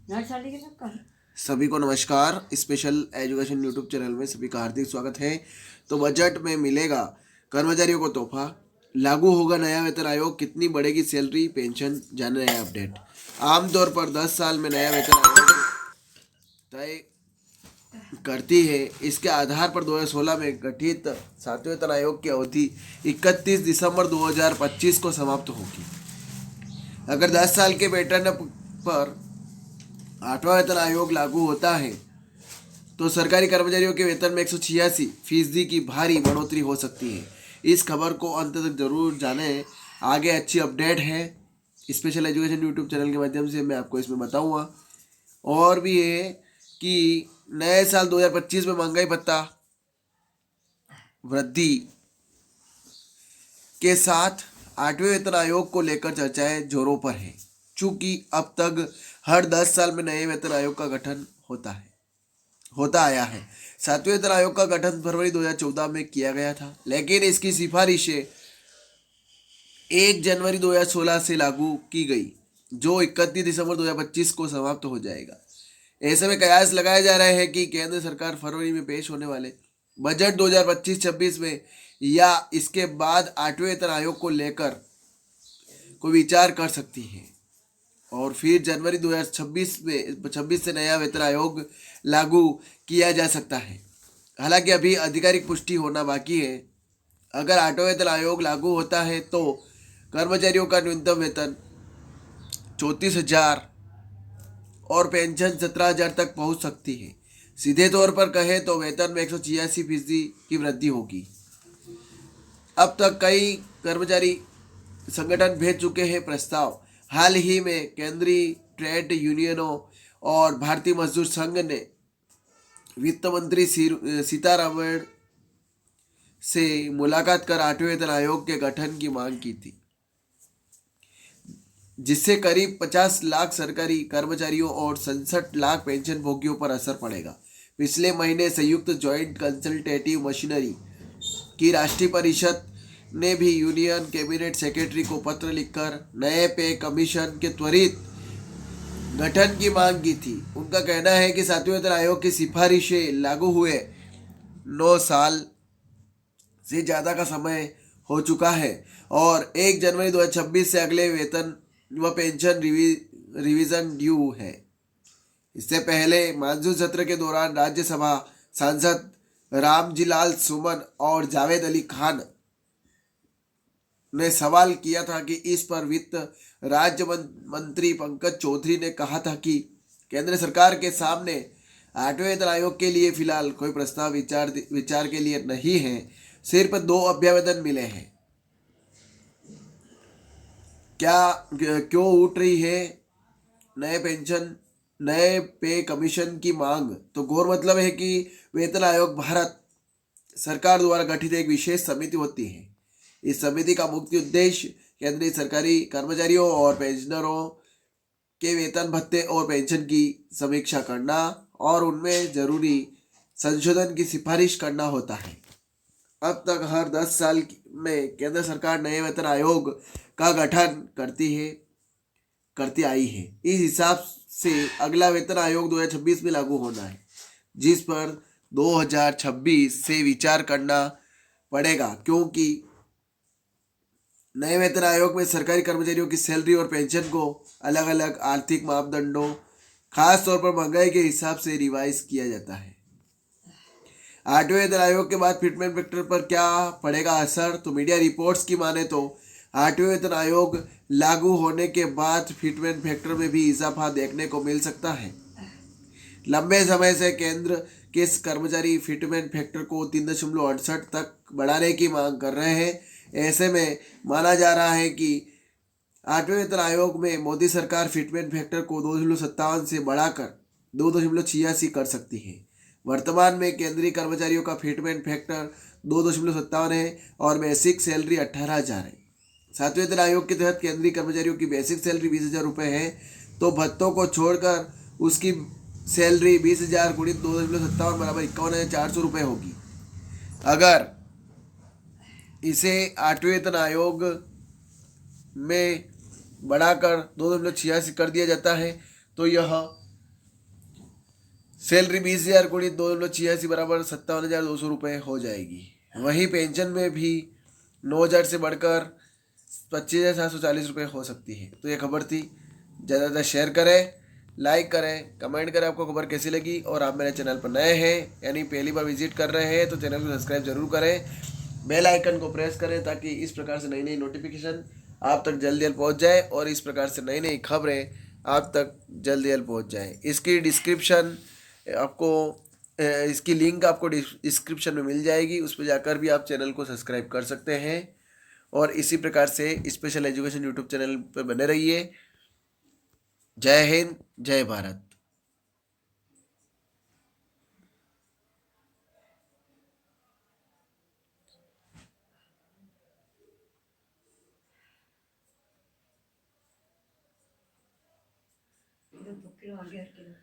सभी को नमस्कार। स्पेशल एजुकेशन यूट्यूब चैनल में सभी का हार्दिक स्वागत है। तो बजट में मिलेगा कर्मचारियों को तोहफा, लागू होगा नया वेतन आयोग, कितनी बढ़ेगी सैलरी पेंशन, जाने नया अपडेट। आमतौर पर 10 साल में नया वेतन आयोग तय करती है। इसके आधार पर 2016 में गठित सातवें वेतन आयोग की अवधि 31 दिसंबर 2025 को समाप्त होगी। अगर 10 साल के पैटर्न पर आठवां वेतन आयोग लागू होता है तो सरकारी कर्मचारियों के वेतन में 186% की भारी बढ़ोतरी हो सकती है। इस खबर को अंत तक जरूर जानें, आगे अच्छी अपडेट है। स्पेशल एजुकेशन यूट्यूब चैनल के माध्यम से मैं आपको इसमें बताऊंगा। और भी है कि नए साल 2025 में महंगाई भत्ता वृद्धि के साथ आठवें वेतन आयोग को लेकर चर्चाएं जोरों पर है। चूंकि अब तक हर 10 साल में नए वेतन आयोग का गठन होता आया है। सातवें वेतन आयोग का गठन फरवरी 2014 में किया गया था, लेकिन इसकी सिफारिशें 1 जनवरी 2016 से लागू की गई, जो 31 दिसंबर 2025 को समाप्त हो जाएगा। ऐसे में कयास लगाए जा रहे हैं कि केंद्र सरकार फरवरी में पेश होने वाले बजट 2025-26 में या इसके बाद आठवें वेतन आयोग को लेकर कोई विचार कर सकती है और फिर जनवरी 2026 से नया वेतन आयोग लागू किया जा सकता है। हालांकि अभी आधिकारिक पुष्टि होना बाकी है। अगर आठवां वेतन आयोग लागू होता है तो कर्मचारियों का न्यूनतम वेतन 34,000 और पेंशन 17,000 तक पहुंच सकती है। सीधे तौर पर कहें तो वेतन में 186% की वृद्धि होगी। अब तक कई कर्मचारी संगठन भेज चुके हैं प्रस्ताव। हाल ही में केंद्रीय ट्रेड यूनियनों और भारतीय मजदूर संघ ने वित्त मंत्री सीतारमण से मुलाकात कर आठवें वेतन आयोग के गठन की मांग की थी, जिससे करीब 50 लाख सरकारी कर्मचारियों और 67 लाख पेंशन भोगियों पर असर पड़ेगा। पिछले महीने संयुक्त जॉइंट कंसल्टेटिव मशीनरी की राष्ट्रीय परिषद ने भी यूनियन कैबिनेट सेक्रेटरी को पत्र लिखकर नए पे कमीशन के त्वरित गठन की मांग की थी। उनका कहना है कि सातवें वेतन आयोग की सिफारिशें लागू हुए 9 साल से ज़्यादा का समय हो चुका है और 1 जनवरी 2026 से अगले वेतन व पेंशन रिवीजन ड्यू है। इससे पहले मानसून सत्र के दौरान राज्यसभा सांसद रामजीलाल सुमन और जावेद अली खान ने सवाल किया था कि इस पर वित्त राज्य मंत्री पंकज चौधरी ने कहा था कि केंद्र सरकार के सामने आठवें वेतन आयोग के लिए फिलहाल कोई प्रस्ताव विचार के लिए नहीं है। सिर्फ 2 अभ्यावेदन मिले हैं। क्यों उठ रही है नए पे कमीशन की मांग? तो गौर मतलब है कि वेतन आयोग भारत सरकार द्वारा गठित एक विशेष समिति होती है। इस समिति का मुख्य उद्देश्य केंद्रीय सरकारी कर्मचारियों और पेंशनरों के वेतन भत्ते और पेंशन की समीक्षा करना और उनमें जरूरी संशोधन की सिफारिश करना होता है। अब तक हर 10 साल में केंद्र सरकार नए वेतन आयोग का गठन करती आई है। इस हिसाब से अगला वेतन आयोग 2026 में लागू होना है, जिस पर 2026 से विचार करना पड़ेगा, क्योंकि नए वेतन आयोग में सरकारी कर्मचारियों की सैलरी और पेंशन को अलग अलग आर्थिक मापदंडों, खास तौर पर महंगाई के हिसाब से रिवाइज किया जाता है। आठवें वेतन आयोग के बाद फिटमेंट फैक्टर पर क्या पड़ेगा असर? तो मीडिया रिपोर्ट्स की माने तो आठवें वेतन आयोग लागू होने के बाद फिटमेंट फैक्टर में भी इजाफा देखने को मिल सकता है। लंबे समय से केंद्र के कर्मचारी फिटमेंट फैक्टर को 3.68 तक बढ़ाने की मांग कर रहे हैं। ऐसे में माना जा रहा है कि आठवें वेतन आयोग में मोदी सरकार फिटमेंट फैक्टर को 2.57 से बढ़ाकर 2.86 कर सकती है। वर्तमान में केंद्रीय कर्मचारियों का फिटमेंट फैक्टर 2.57 है और बेसिक सैलरी 18,000 है। सातवें वेतन आयोग के तहत केंद्रीय कर्मचारियों की बेसिक सैलरी 20,000 रुपये है, तो भत्तों को छोड़कर उसकी सैलरी 20,000 गुणित 2.57 बराबर 51,400 रुपये होगी। अगर इसे आठवें वेतन आयोग में बढ़ाकर 2.86 कर दिया जाता है तो यह सैलरी 20,000 गुणित 2,86 बराबर 57,200 रुपये हो जाएगी। वहीं पेंशन में भी 9,000 से बढ़कर 25,740 रुपये हो सकती है। तो ये खबर थी, ज़्यादा से ज़्यादा शेयर करें, लाइक करें, कमेंट करें आपको खबर कैसी लगी। और आप मेरे चैनल पर नए हैं यानी पहली बार विजिट कर रहे हैं तो चैनल को सब्सक्राइब जरूर करें, बेल आइकन को प्रेस करें ताकि इस प्रकार से नई नई नोटिफिकेशन आप तक जल्दी जल्द पहुंच जाए और इस प्रकार से नई नई खबरें आप तक जल्दी जल्द पहुंच जाए। इसकी डिस्क्रिप्शन आपको इसकी लिंक आपको डिस्क्रिप्शन में मिल जाएगी, उस पर जाकर भी आप चैनल को सब्सक्राइब कर सकते हैं। और इसी प्रकार से स्पेशल एजुकेशन यूट्यूब चैनल पर बने रहिए। जय हिंद, जय भारत। ಇದು ಬುಕ್ಕಿನ ಹಾಗೆ ಹಾಕಿಲ್ಲ.